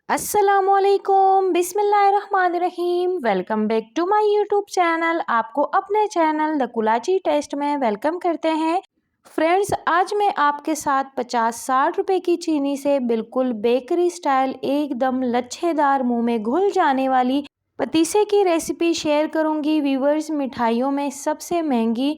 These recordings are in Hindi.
अस्सलामुअलैकुम बिस्मिल्लाहिर्रहमानिर्रहीम। Welcome back to my YouTube channel. आपको अपने चैनल द कुलाची टेस्ट में वेलकम करते हैं। फ्रेंड्स, आज मैं आपके साथ 50-60 रुपए की चीनी से बिल्कुल बेकरी स्टाइल एकदम लच्छेदार मुंह में घुल जाने वाली पतीसे की रेसिपी शेयर करूंगी। व्यूवर्स, मिठाइयों में सबसे महंगी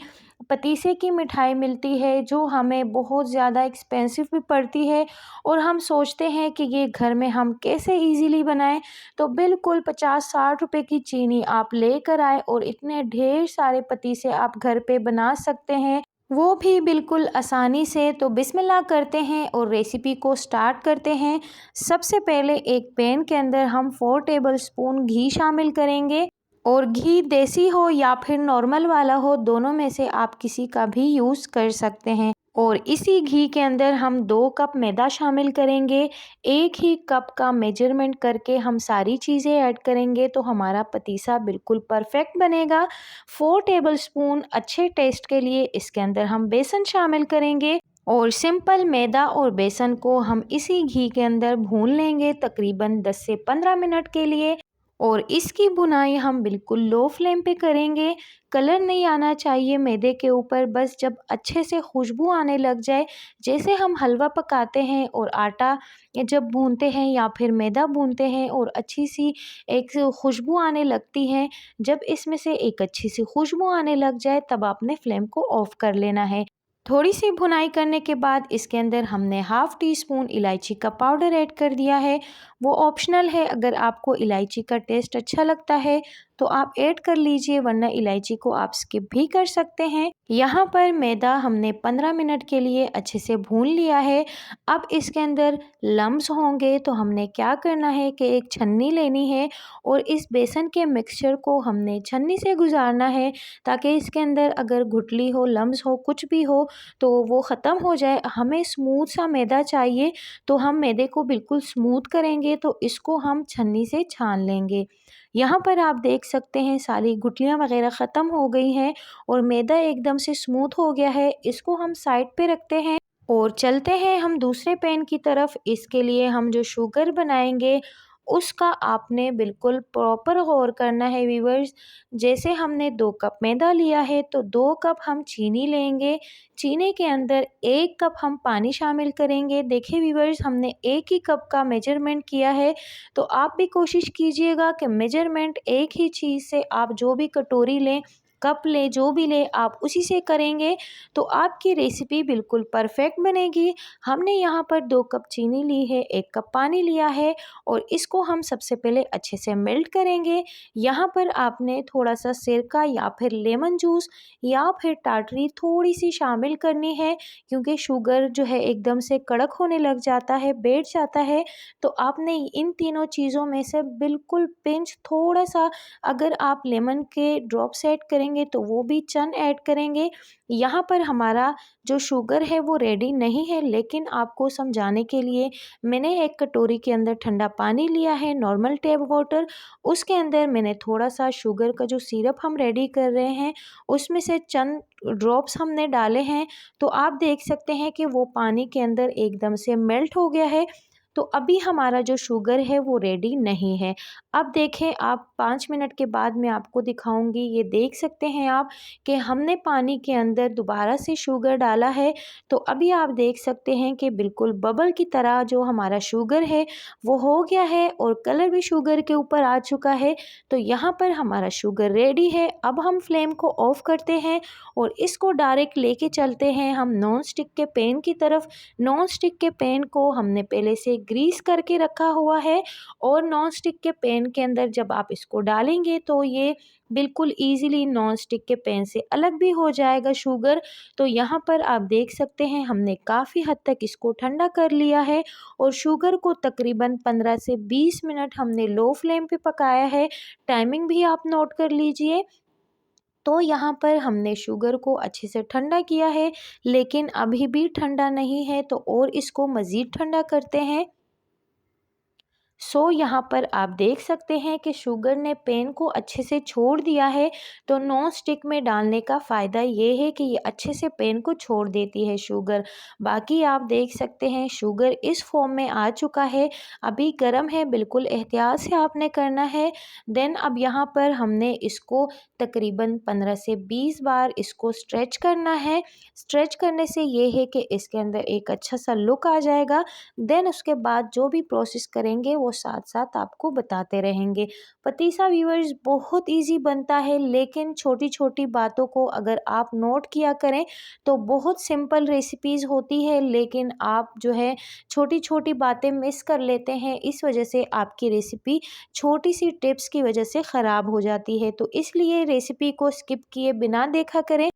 पतीसे की मिठाई मिलती है जो हमें बहुत ज़्यादा एक्सपेंसिव भी पड़ती है और हम सोचते हैं कि ये घर में हम कैसे इजीली बनाएं। तो बिल्कुल 50-60 रुपए की चीनी आप लेकर आए और इतने ढेर सारे पतीसे आप घर पे बना सकते हैं, वो भी बिल्कुल आसानी से। तो बिस्मिल्लाह करते हैं और रेसिपी को स्टार्ट करते हैं। सबसे पहले एक पैन के अंदर हम 4 टेबल स्पून घी शामिल करेंगे और घी देसी हो या फिर नॉर्मल वाला हो, दोनों में से आप किसी का भी यूज़ कर सकते हैं। और इसी घी के अंदर हम 2 कप मैदा शामिल करेंगे। एक ही कप का मेजरमेंट करके हम सारी चीज़ें ऐड करेंगे तो हमारा पतीसा बिल्कुल परफेक्ट बनेगा। 4 टेबल स्पून अच्छे टेस्ट के लिए इसके अंदर हम बेसन शामिल करेंगे और सिंपल मैदा और बेसन को हम इसी घी के अंदर भून लेंगे तकरीबन 10 से 15 मिनट के लिए। और इसकी बुनाई हम बिल्कुल लो फ्लेम पे करेंगे। कलर नहीं आना चाहिए मैदे के ऊपर, बस जब अच्छे से खुशबू आने लग जाए, जैसे हम हलवा पकाते हैं और आटा जब भूनते हैं या फिर मैदा भूनते हैं और अच्छी सी एक खुशबू आने लगती है, जब इसमें से एक अच्छी सी खुशबू आने लग जाए तब आपने फ्लेम को ऑफ कर लेना है। थोड़ी सी भुनाई करने के बाद इसके अंदर हमने हाफ़ टी स्पून इलायची का पाउडर ऐड कर दिया है। वो ऑप्शनल है, अगर आपको इलायची का टेस्ट अच्छा लगता है तो आप ऐड कर लीजिए, वरना इलायची को आप स्किप भी कर सकते हैं। यहाँ पर मैदा हमने 15 मिनट के लिए अच्छे से भून लिया है। अब इसके अंदर लम्स होंगे तो हमने क्या करना है कि एक छन्नी लेनी है और इस बेसन के मिक्सचर को हमने छन्नी से गुजारना है ताकि इसके अंदर अगर गुठली हो, लम्स हो, कुछ भी हो तो वो ख़त्म हो जाए। हमें स्मूथ सा मैदा चाहिए तो हम मैदे को बिल्कुल स्मूथ करेंगे तो इसको हम छन्नी से छान लेंगे। यहाँ पर आप देख सकते हैं सारी गुठलियाँ वगैरह ख़त्म हो गई हैं और मैदा एकदम से स्मूथ हो गया है। इसको हम साइड पे रखते हैं और चलते हैं हम दूसरे पैन की तरफ। इसके लिए हम जो शुगर बनाएंगे उसका आपने बिल्कुल प्रॉपर गौर करना है व्यूवर्स। जैसे हमने 2 कप मैदा लिया है तो 2 कप हम चीनी लेंगे। चीनी के अंदर 1 कप हम पानी शामिल करेंगे। देखिए व्यूवर्स, हमने एक ही कप का मेजरमेंट किया है तो आप भी कोशिश कीजिएगा कि मेजरमेंट एक ही चीज़ से आप जो भी कटोरी लें, कप लें, जो भी लें आप उसी से करेंगे तो आपकी रेसिपी बिल्कुल परफेक्ट बनेगी। हमने यहाँ पर 2 कप चीनी ली है, 1 कप पानी लिया है और इसको हम सबसे पहले अच्छे से मेल्ट करेंगे। यहाँ पर आपने थोड़ा सा सिरका या फिर लेमन जूस या फिर टाटरी थोड़ी सी शामिल करनी है, क्योंकि शुगर जो है एकदम से कड़क होने लग जाता है, बैठ जाता है। तो आपने इन तीनों चीज़ों में से बिल्कुल पिंच थोड़ा सा, अगर आप लेमन के ड्रॉप्स ऐड करेंगे तो वो भी चंद ऐड करेंगे। यहाँ पर हमारा जो शुगर है वो रेडी नहीं है, लेकिन आपको समझाने के लिए मैंने एक कटोरी के अंदर ठंडा पानी लिया है, नॉर्मल टैप वाटर। उसके अंदर मैंने थोड़ा सा शुगर का जो सिरप हम रेडी कर रहे हैं उसमें से चंद ड्रॉप्स हमने डाले हैं। तो आप देख सकते हैं कि वो पानी के अंदर एकदम से मेल्ट हो गया है। तो अभी हमारा जो शुगर है वो रेडी नहीं है। अब देखें आप, 5 मिनट के बाद मैं आपको दिखाऊंगी। ये देख सकते हैं आप कि हमने पानी के अंदर दोबारा से शुगर डाला है। तो अभी आप देख सकते हैं कि बिल्कुल बबल की तरह जो हमारा शुगर है वो हो गया है और कलर भी शुगर के ऊपर आ चुका है। तो यहाँ पर हमारा शुगर रेडी है। अब हम फ्लेम को ऑफ करते हैं और इसको डायरेक्ट लेके चलते हैं हम नॉन स्टिक के पैन की तरफ। नॉन स्टिक के पैन को हमने पहले से ग्रीस करके रखा हुआ है और नॉन स्टिक के पैन के अंदर जब आप इसको डालेंगे तो ये बिल्कुल इजीली नॉन स्टिक के पैन से अलग भी हो जाएगा शुगर। तो यहाँ पर आप देख सकते हैं हमने काफ़ी हद तक इसको ठंडा कर लिया है और शुगर को तकरीबन 15 से 20 मिनट हमने लो फ्लेम पे पकाया है। टाइमिंग भी आप नोट कर लीजिए। तो यहाँ पर हमने शुगर को अच्छे से ठंडा किया है, लेकिन अभी भी ठंडा नहीं है तो और इसको मज़ीद ठंडा करते हैं। यहाँ पर आप देख सकते हैं कि शुगर ने पैन को अच्छे से छोड़ दिया है। तो नॉन स्टिक में डालने का फ़ायदा ये है कि ये अच्छे से पैन को छोड़ देती है शुगर। बाकी आप देख सकते हैं शुगर इस फॉर्म में आ चुका है, अभी गर्म है, बिल्कुल एहतियात से आपने करना है। देन अब यहाँ पर हमने इसको तकरीबन 15 से 20 बार इसको स्ट्रेच करना है। स्ट्रेच करने से ये है कि इसके अंदर एक अच्छा सा लुक आ जाएगा। देन उसके बाद जो भी प्रोसेस करेंगे वो साथ साथ आपको बताते रहेंगे। पतीसा व्यूअर्स बहुत इजी बनता है, लेकिन छोटी छोटी बातों को अगर आप नोट किया करें तो बहुत सिंपल रेसिपीज़ होती है, लेकिन आप जो है छोटी छोटी बातें मिस कर लेते हैं। इस वजह से आपकी रेसिपी छोटी सी टिप्स की वजह से ख़राब हो जाती है। तो इसलिए रेसिपी को स्किप किए बिना देखा करें,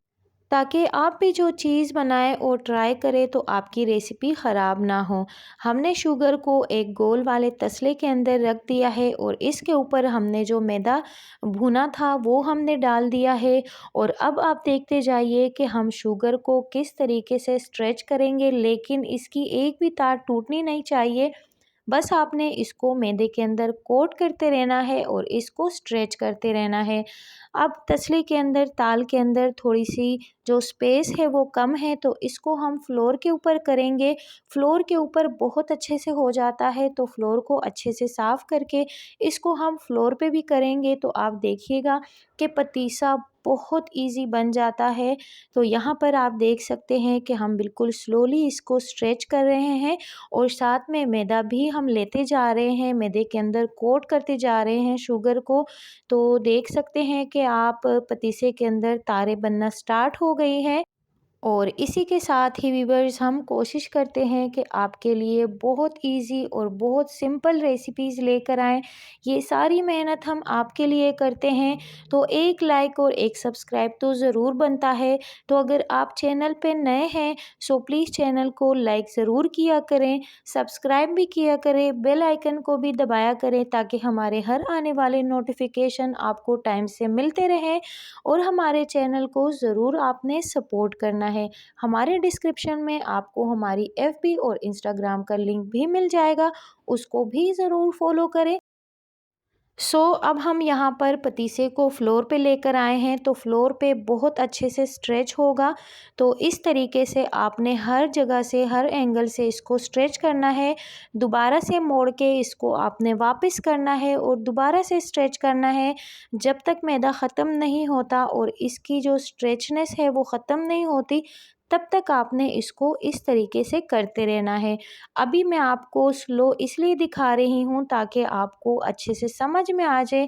ताकि आप भी जो चीज़ बनाएं और ट्राई करें तो आपकी रेसिपी ख़राब ना हो। हमने शुगर को एक गोल वाले तसले के अंदर रख दिया है और इसके ऊपर हमने जो मैदा भुना था वो हमने डाल दिया है। और अब आप देखते जाइए कि हम शुगर को किस तरीके से स्ट्रेच करेंगे, लेकिन इसकी एक भी तार टूटनी नहीं चाहिए। बस आपने इसको मैदे के अंदर कोट करते रहना है और इसको स्ट्रेच करते रहना है। अब तसले के अंदर, ताल के अंदर थोड़ी सी जो स्पेस है वो कम है, तो इसको हम फ्लोर के ऊपर करेंगे। फ्लोर के ऊपर बहुत अच्छे से हो जाता है, तो फ्लोर को अच्छे से साफ़ करके इसको हम फ्लोर पे भी करेंगे। तो आप देखिएगा कि पतीसा बहुत इजी बन जाता है। तो यहाँ पर आप देख सकते हैं कि हम बिल्कुल स्लोली इसको स्ट्रेच कर रहे हैं और साथ में मैदा भी हम लेते जा रहे हैं, मैदे के अंदर कोट करते जा रहे हैं शुगर को। तो देख सकते हैं कि आप पतीसे के अंदर तारे बनना स्टार्ट हो गई है। और इसी के साथ ही व्यूअर्स हम कोशिश करते हैं कि आपके लिए बहुत इजी और बहुत सिंपल रेसिपीज़ लेकर आएँ। ये सारी मेहनत हम आपके लिए करते हैं, तो एक लाइक और एक सब्सक्राइब तो ज़रूर बनता है। तो अगर आप चैनल पे नए हैं सो प्लीज़ चैनल को लाइक ज़रूर किया करें, सब्सक्राइब भी किया करें, बेल आइकन को भी दबाया करें, ताकि हमारे हर आने वाले नोटिफिकेशन आपको टाइम से मिलते रहें। और हमारे चैनल को ज़रूर आपने सपोर्ट करना है। हमारे डिस्क्रिप्शन में आपको हमारी एफबी और इंस्टाग्राम का लिंक भी मिल जाएगा, उसको भी ज़रूर फॉलो करें। अब हम यहाँ पर पतीसे को फ्लोर पे लेकर आए हैं, तो फ्लोर पे बहुत अच्छे से स्ट्रेच होगा। तो इस तरीके से आपने हर जगह से, हर एंगल से इसको स्ट्रेच करना है। दोबारा से मोड़ के इसको आपने वापस करना है और दोबारा से स्ट्रेच करना है, जब तक मैदा ख़त्म नहीं होता और इसकी जो स्ट्रेचनेस है वो ख़त्म नहीं होती, तब तक आपने इसको इस तरीके से करते रहना है। अभी मैं आपको स्लो इसलिए दिखा रही हूँ ताकि आपको अच्छे से समझ में आ जाए।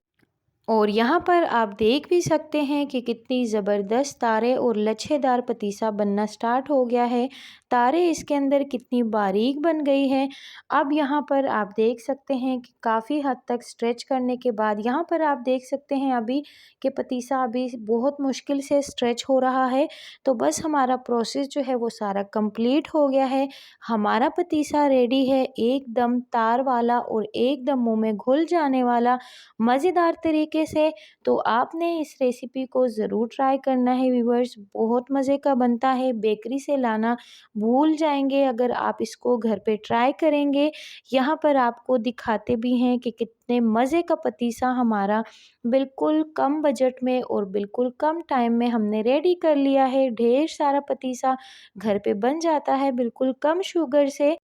और यहाँ पर आप देख भी सकते हैं कि कितनी ज़बरदस्त तारे और लच्छेदार पतीसा बनना स्टार्ट हो गया है। तारे इसके अंदर कितनी बारीक बन गई है। अब यहाँ पर आप देख सकते हैं कि काफ़ी हद तक स्ट्रेच करने के बाद यहाँ पर आप देख सकते हैं अभी कि पतीसा अभी बहुत मुश्किल से स्ट्रेच हो रहा है। तो बस हमारा प्रोसेस जो है वो सारा कंप्लीट हो गया है। हमारा पतीसा रेडी है, एकदम तार वाला और एकदम मुँह में घुल जाने वाला मज़ेदार तरीके से। तो आपने इस रेसिपी को ज़रूर ट्राई करना है व्यूअर्स, बहुत मज़े का बनता है। बेकरी से लाना भूल जाएंगे अगर आप इसको घर पे ट्राई करेंगे। यहाँ पर आपको दिखाते भी हैं कि कितने मज़े का पतीसा हमारा बिल्कुल कम बजट में और बिल्कुल कम टाइम में हमने रेडी कर लिया है। ढेर सारा पतीसा घर पे बन जाता है बिल्कुल कम शुगर से।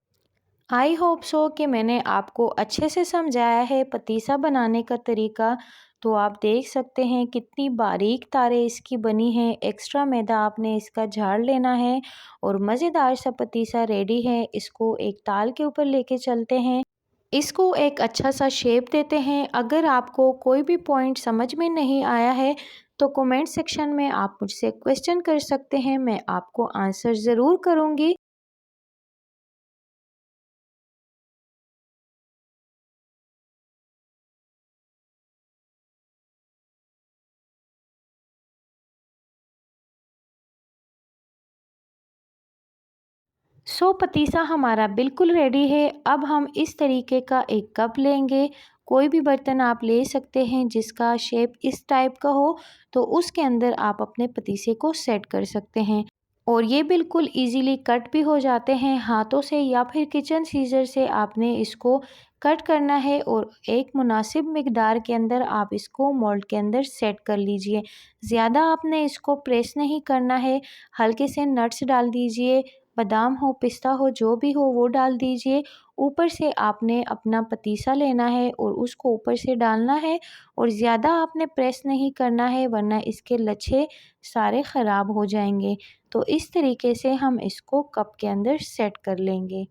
आई होप सो कि मैंने आपको अच्छे से समझाया है पतीसा बनाने का तरीका। तो आप देख सकते हैं कितनी बारीक तारे इसकी बनी हैं। एक्स्ट्रा मैदा आपने इसका झाड़ लेना है और मज़ेदार सा पतीसा रेडी है। इसको एक ताल के ऊपर लेके चलते हैं, इसको एक अच्छा सा शेप देते हैं। अगर आपको कोई भी पॉइंट समझ में नहीं आया है तो कमेंट सेक्शन में आप मुझसे क्वेश्चन कर सकते हैं, मैं आपको आंसर ज़रूर करूँगी। पतीसा हमारा बिल्कुल रेडी है। अब हम इस तरीके का एक कप लेंगे, कोई भी बर्तन आप ले सकते हैं जिसका शेप इस टाइप का हो, तो उसके अंदर आप अपने पतीसे को सेट कर सकते हैं। और ये बिल्कुल इजीली कट भी हो जाते हैं हाथों से या फिर किचन सीजर से आपने इसको कट करना है और एक मुनासिब मिकदार के अंदर आप इसको मोल्ड के अंदर सेट कर लीजिए। ज़्यादा आपने इसको प्रेस नहीं करना है, हल्के से नट्स डाल दीजिए, बादाम हो पिस्ता हो जो भी हो वो डाल दीजिए। ऊपर से आपने अपना पतीसा लेना है और उसको ऊपर से डालना है और ज़्यादा आपने प्रेस नहीं करना है वरना इसके लच्छे सारे ख़राब हो जाएंगे। तो इस तरीके से हम इसको कप के अंदर सेट कर लेंगे।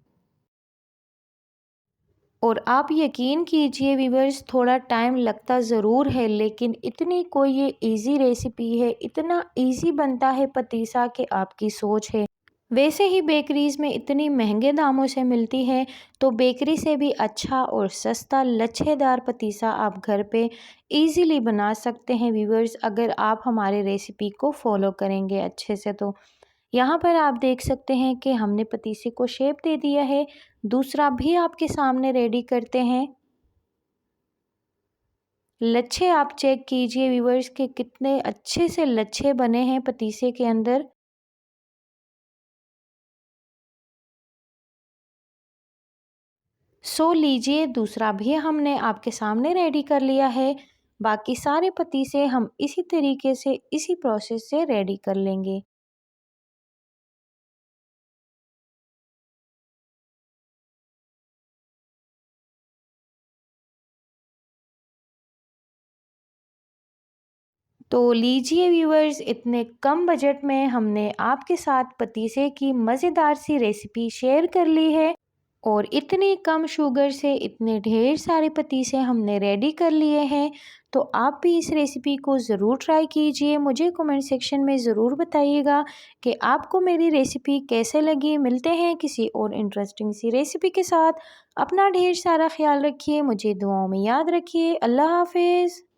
और आप यकीन कीजिए व्यूअर्स, थोड़ा टाइम लगता ज़रूर है लेकिन इतनी कोई ये इजी रेसिपी है, इतना इजी बनता है पतीसा कि आपकी सोच है। वैसे ही बेकरीज़ में इतनी महंगे दामों से मिलती है, तो बेकरी से भी अच्छा और सस्ता लच्छेदार पतीसा आप घर पे इजीली बना सकते हैं व्यूअर्स, अगर आप हमारे रेसिपी को फॉलो करेंगे अच्छे से। तो यहाँ पर आप देख सकते हैं कि हमने पतीसे को शेप दे दिया है। दूसरा भी आपके सामने रेडी करते हैं। लच्छे आप चेक कीजिए व्यूअर्स के कितने अच्छे से लच्छे बने हैं पतीसे के अंदर। सो लीजिए, दूसरा भी हमने आपके सामने रेडी कर लिया है। बाकी सारे पतीसे हम इसी तरीके से इसी प्रोसेस से रेडी कर लेंगे। तो लीजिए व्यूअर्स, इतने कम बजट में हमने आपके साथ पतीसे की मज़ेदार सी रेसिपी शेयर कर ली है और इतनी कम शुगर से इतने ढेर सारे पतीसे हमने रेडी कर लिए हैं। तो आप भी इस रेसिपी को ज़रूर ट्राई कीजिए। मुझे कमेंट सेक्शन में ज़रूर बताइएगा कि आपको मेरी रेसिपी कैसे लगी। मिलते हैं किसी और इंटरेस्टिंग सी रेसिपी के साथ। अपना ढेर सारा ख्याल रखिए, मुझे दुआओं में याद रखिए। अल्लाह हाफिज़।